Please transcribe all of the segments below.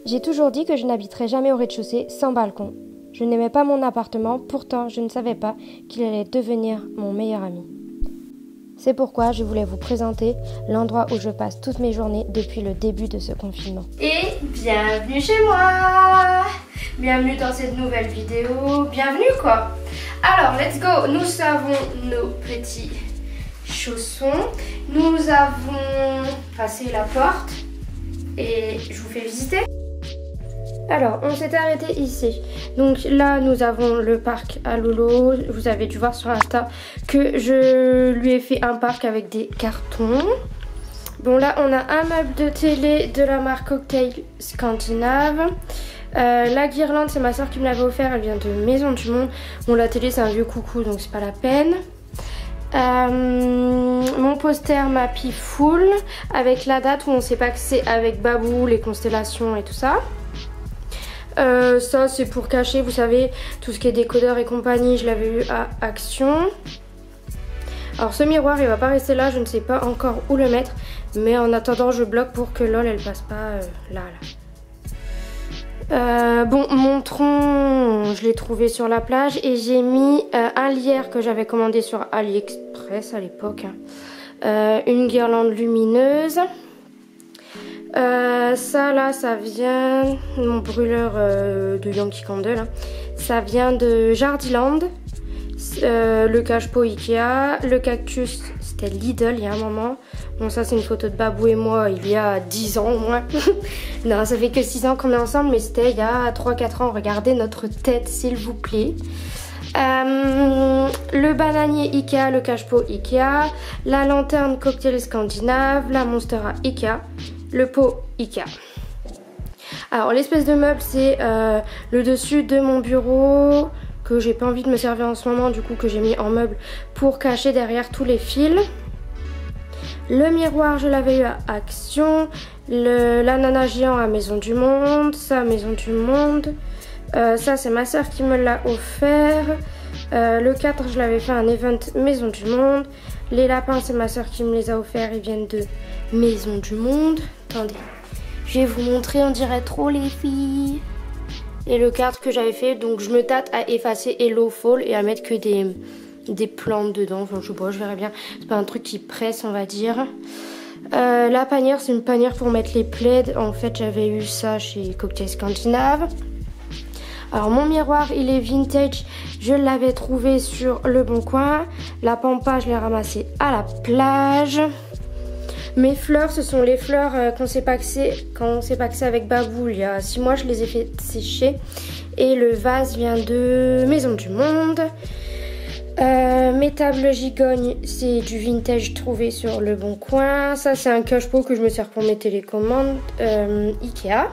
J'ai toujours dit que je n'habiterais jamais au rez-de-chaussée sans balcon. Je n'aimais pas mon appartement, pourtant je ne savais pas qu'il allait devenir mon meilleur ami. C'est pourquoi je voulais vous présenter l'endroit où je passe toutes mes journées depuis le début de ce confinement. Et bienvenue chez moi! Bienvenue dans cette nouvelle vidéo, bienvenue quoi! Alors let's go, nous avons nos petits chaussons, nous avons passé la porte et je vous fais visiter. Alors, on s'est arrêté ici. Donc là, nous avons le parc à Lolo. Vous avez dû voir sur Insta que je lui ai fait un parc avec des cartons. Bon, là, on a un meuble de télé de la marque Cocktail Scandinave. La guirlande, c'est ma soeur qui me l'avait offert. Elle vient de Maison du Monde. Bon, la télé, c'est un vieux coucou, donc c'est pas la peine. Mon poster Mappy Full avec la date où on sait pas que c'est avec Babou, les constellations et tout ça. Ça c'est pour cacher, vous savez, tout ce qui est décodeur et compagnie, je l'avais eu à Action. Alors ce miroir il va pas rester là, je ne sais pas encore où le mettre, mais en attendant je bloque pour que LOL elle passe pas là. Bon, mon tronc je l'ai trouvé sur la plage et j'ai mis un lierre que j'avais commandé sur AliExpress à l'époque, une guirlande lumineuse. Ça là, ça vient, mon brûleur de Yankee Candle, hein. Ça vient de Jardiland, le cache-pot Ikea, le cactus c'était Lidl il y a un moment. Bon ça c'est une photo de Babou et moi il y a 10 ans au moins. Non ça fait que 6 ans qu'on est ensemble mais c'était il y a 3-4 ans, regardez notre tête s'il vous plaît. Le bananier Ikea, le cache-pot Ikea, la lanterne Cocktail Scandinave, la Monstera Ikea, le pot Ikea. Alors l'espèce de meuble c'est le dessus de mon bureau que j'ai pas envie de me servir en ce moment, du coup que j'ai mis en meuble pour cacher derrière tous les fils. Le miroir je l'avais eu à Action, l'ananas géant à Maison du Monde, ça à Maison du Monde. Ça c'est ma soeur qui me l'a offert. Le 4 je l'avais fait un event Maison du Monde. Les lapins c'est ma soeur qui me les a offerts, ils viennent de Maison du Monde. Attendez, je vais vous montrer, on dirait trop les filles. Et le 4 que j'avais fait, donc je me tâte à effacer Hello Fall et à mettre que des plantes dedans. Enfin je sais pas, je verrai bien. C'est pas un truc qui presse on va dire. La panière c'est une panière pour mettre les plaids. En fait j'avais eu ça chez Cocktail Scandinave. Alors mon miroir il est vintage, je l'avais trouvé sur Le Bon Coin. La pampa je l'ai ramassée à la plage. Mes fleurs ce sont les fleurs qu'on sait pas que c'est avec Babou il y a 6 mois, je les ai fait sécher. Et le vase vient de Maison du Monde. Mes tables gigognes c'est du vintage trouvé sur Le Bon Coin. Ça c'est un cache-pot que je me sers pour mes télécommandes Ikea.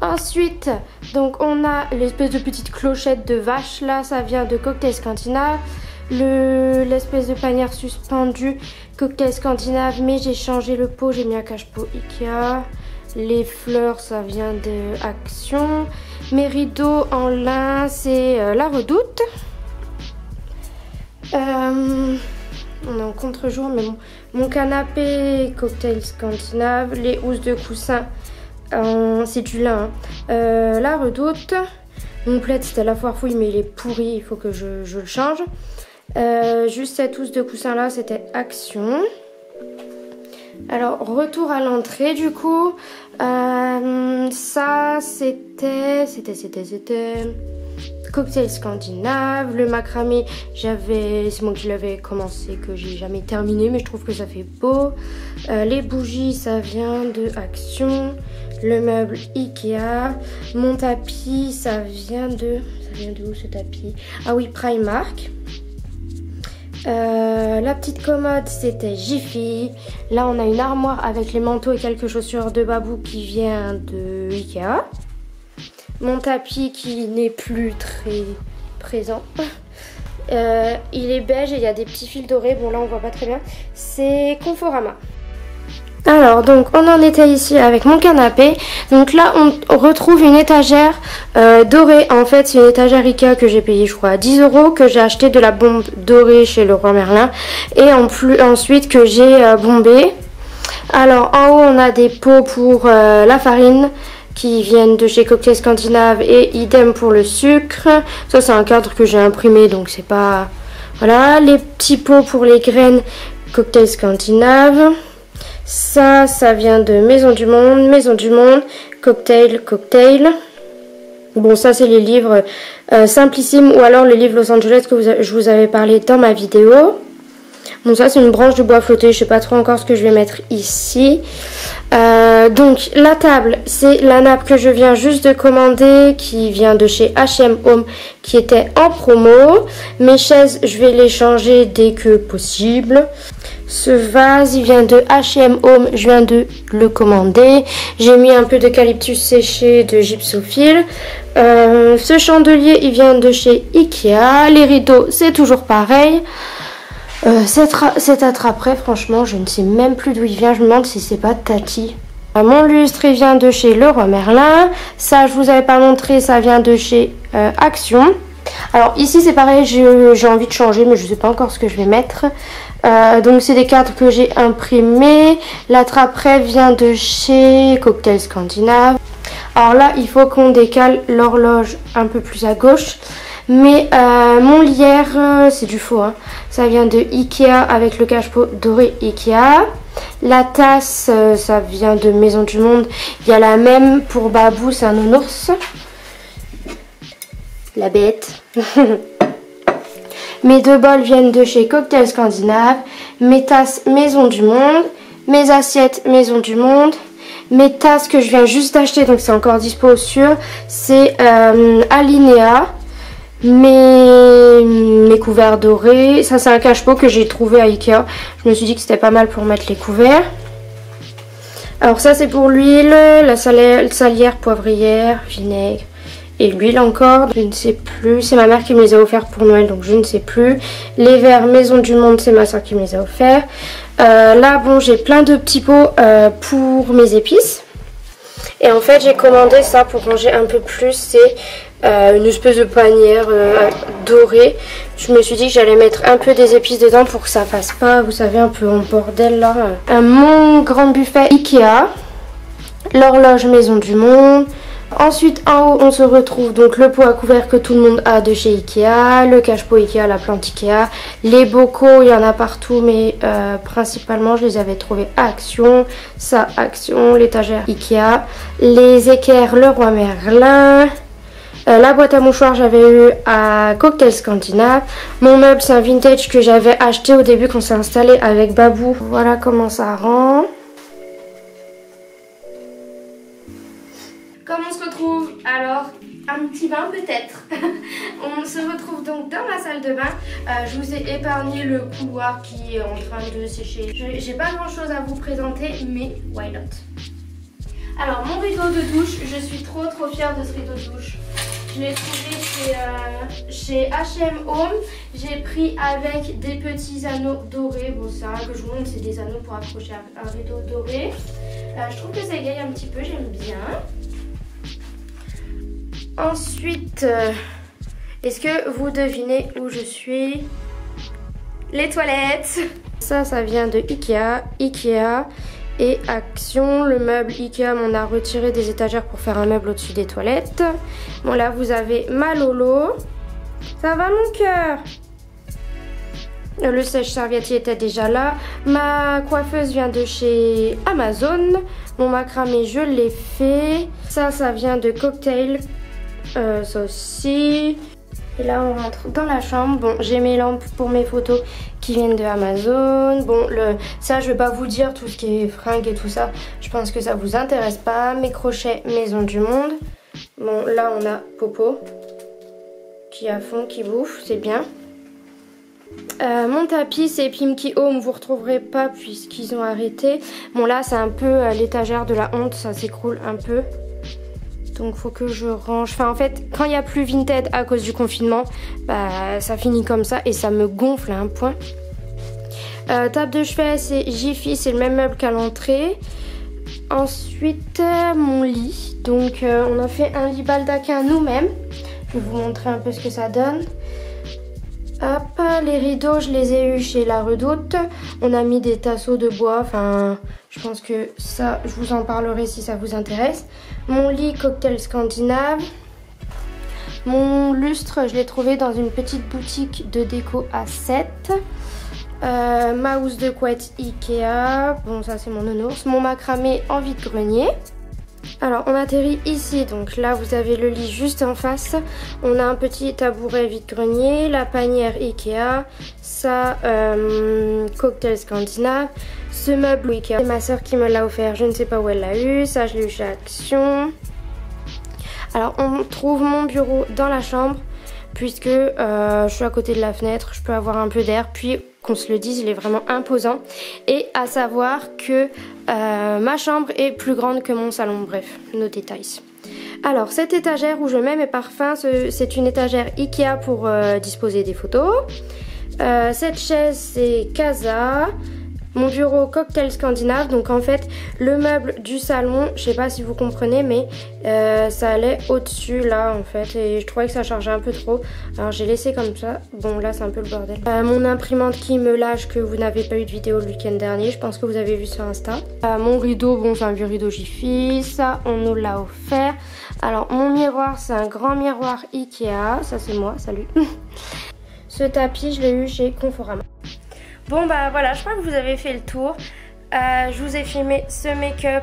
Ensuite, donc on a l'espèce de petite clochette de vache là, ça vient de Cocktail Scandinave. L'espèce de panière suspendue Cocktail Scandinave, mais j'ai changé le pot, j'ai mis un cache-pot Ikea. Les fleurs, ça vient de Action. Mes rideaux en lin, c'est La Redoute. On est en contre-jour, mais bon. Mon canapé Cocktail Scandinave, les housses de coussin. C'est du lin, hein. La Redoute. Mon plaid c'était la foire fouille mais il est pourri, il faut que je le change. Juste cette housse de coussin là c'était Action. Alors retour à l'entrée du coup. Ça c'était Cocktail Scandinave. Le macramé c'est moi qui l'avais commencé, que j'ai jamais terminé mais je trouve que ça fait beau. Les bougies ça vient de Action. Le meuble Ikea. Mon tapis ça vient de où ce tapis? Ah oui, Primark. La petite commode c'était Jiffy. Là on a une armoire avec les manteaux et quelques chaussures de Babou qui vient de Ikea. Mon tapis qui n'est plus très présent. Il est beige et il y a des petits fils dorés. Bon là on voit pas très bien. C'est Conforama. Alors donc on en était ici avec mon canapé. Donc là on retrouve une étagère dorée. En fait c'est une étagère Ikea que j'ai payé je crois 10 €, que j'ai acheté de la bombe dorée chez Leroy Merlin. Et ensuite que j'ai bombé. Alors en haut on a des pots pour la farine qui viennent de chez Cocktail Scandinave et idem pour le sucre. Ça c'est un cadre que j'ai imprimé donc c'est pas... Voilà, les petits pots pour les graines Cocktail Scandinave. Ça vient de Maison du Monde, Cocktail. Bon, ça c'est les livres Simplissime ou alors le livre Los Angeles que je vous avais parlé dans ma vidéo. Bon, ça c'est une branche de bois flotté, je sais pas trop encore ce que je vais mettre ici. Donc la table, c'est la nappe que je viens juste de commander qui vient de chez H&M Home qui était en promo. Mes chaises, je vais les changer dès que possible. Ce vase, il vient de H&M Home, je viens de le commander. J'ai mis un peu d'eucalyptus séché de gypsophile. Ce chandelier, il vient de chez Ikea. Les rideaux, c'est toujours pareil. Cet attrape-prêt, franchement, je ne sais même plus d'où il vient. Je me demande si c'est pas Tati. Mon lustre, il vient de chez Leroy Merlin. Ça, je vous avais pas montré, ça vient de chez Action. Alors ici, c'est pareil, j'ai envie de changer, mais je sais pas encore ce que je vais mettre. Donc c'est des cadres que j'ai imprimés. L'attrape-prêt vient de chez Cocktail Scandinave. Alors là, il faut qu'on décale l'horloge un peu plus à gauche. Mais mon lierre, c'est du faux, hein. Ça vient de Ikea avec le cache-pot doré Ikea. La tasse, ça vient de Maison du Monde. Il y a la même pour Babou, c'est un nounours. La bête. Mes deux bols viennent de chez Cocktail Scandinave. Mes tasses Maison du Monde. Mes assiettes Maison du Monde. Mes tasses que je viens juste d'acheter, donc c'est encore dispo sur, c'est Alinea. Mes couverts dorés. Ça c'est un cache-pot que j'ai trouvé à Ikea. Je me suis dit que c'était pas mal pour mettre les couverts. Alors ça c'est pour l'huile, la salière, poivrière, vinaigre et l'huile encore. Je ne sais plus. C'est ma mère qui me les a offerts pour Noël donc je ne sais plus. Les verres Maison du Monde, c'est ma soeur qui me les a offerts. Là bon j'ai plein de petits pots pour mes épices. Et en fait j'ai commandé ça pour ranger un peu plus. C'est une espèce de panière dorée. Je me suis dit que j'allais mettre un peu des épices dedans pour que ça fasse pas, vous savez, un peu en bordel là. Mon grand buffet Ikea. L'horloge Maison du Monde. Ensuite en haut on se retrouve donc le pot à couvert que tout le monde a de chez Ikea, le cache-pot Ikea, la plante Ikea, les bocaux, il y en a partout mais principalement je les avais trouvés à Action, ça Action, l'étagère Ikea, les équerres Leroy Merlin, la boîte à mouchoirs j'avais eu à Cocktail Scandinave, mon meuble c'est un vintage que j'avais acheté au début quand on s'est installé avec Babou, voilà comment ça rend. Comment on se retrouve? Alors, un petit bain peut-être. On se retrouve donc dans ma salle de bain. Je vous ai épargné le couloir qui est en train de sécher. J'ai pas grand chose à vous présenter, mais why not? Alors, mon rideau de douche, je suis trop fière de ce rideau de douche. Je l'ai trouvé chez H&M Home. J'ai pris avec des petits anneaux dorés. Bon, ça que je vous montre, c'est des anneaux pour accrocher un rideau doré. Je trouve que ça égaye un petit peu, j'aime bien. Ensuite, est-ce que vous devinez où je suis? Les toilettes. Ça vient de Ikea et Action. Le meuble Ikea m'en a retiré des étagères pour faire un meuble au-dessus des toilettes. Bon là vous avez ma Lolo. Ça va mon cœur? Le sèche-serviette était déjà là. Ma coiffeuse vient de chez Amazon. Mon macramé je l'ai fait. Ça vient de Cocktail. Ça aussi. Et là on rentre dans la chambre. Bon, j'ai mes lampes pour mes photos qui viennent de Amazon. Bon, ça je vais pas vous dire tout ce qui est fringues et tout ça. Je pense que ça vous intéresse pas. Mes crochets Maison du Monde. Bon, là on a Popo qui est à fond, qui bouffe, c'est bien. Mon tapis c'est Pimki Home, vous retrouverez pas puisqu'ils ont arrêté. Bon là c'est un peu l'étagère de la honte, ça s'écroule un peu. Donc faut que je range. Enfin en fait quand il n'y a plus Vinted à cause du confinement, bah ça finit comme ça et ça me gonfle à un point. Table de chevet c'est Jiffy, c'est le même meuble qu'à l'entrée. Ensuite mon lit. Donc on a fait un lit baldaquin nous-mêmes. Je vais vous montrer un peu ce que ça donne. Hop, les rideaux, je les ai eus chez La Redoute. On a mis des tasseaux de bois, enfin, je pense que ça, je vous en parlerai si ça vous intéresse. Mon lit cocktail scandinave. Mon lustre, je l'ai trouvé dans une petite boutique de déco à 7. Ma housse de couette Ikea. Bon, ça c'est mon nounours. Mon macramé en vide-grenier. Alors on atterrit ici, donc là vous avez le lit juste en face. On a un petit tabouret vide-grenier, la panière Ikea, ça cocktail scandinave, ce meuble Ikea. C'est ma soeur qui me l'a offert, je ne sais pas où elle l'a eu, ça je l'ai eu chez Action. Alors on trouve mon bureau dans la chambre puisque je suis à côté de la fenêtre, je peux avoir un peu d'air, puis qu'on se le dise, il est vraiment imposant. Et à savoir que ma chambre est plus grande que mon salon, bref, nos détails. Alors cette étagère où je mets mes parfums, c'est une étagère Ikea pour disposer des photos. Cette chaise c'est Casa. Mon bureau cocktail scandinave, donc en fait le meuble du salon, je sais pas si vous comprenez, mais ça allait au-dessus là en fait, et je trouvais que ça chargeait un peu trop, alors j'ai laissé comme ça. Bon là c'est un peu le bordel. Mon imprimante qui me lâche, que vous n'avez pas eu de vidéo le week-end dernier, je pense que vous avez vu sur Insta. Mon rideau, bon c'est un vieux rideau Jiffy, ça on nous l'a offert. Alors mon miroir, c'est un grand miroir Ikea, ça c'est moi, salut. Ce tapis je l'ai eu chez Conforama. Bon bah voilà, je crois que vous avez fait le tour. Je vous ai filmé ce make-up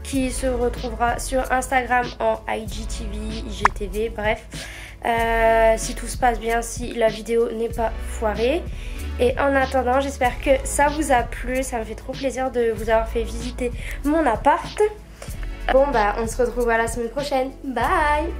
qui se retrouvera sur Instagram en IGTV, IGTV, bref. Si tout se passe bien, si la vidéo n'est pas foirée. Et en attendant, j'espère que ça vous a plu. Ça me fait trop plaisir de vous avoir fait visiter mon appart. Bon bah on se retrouve à la semaine prochaine. Bye!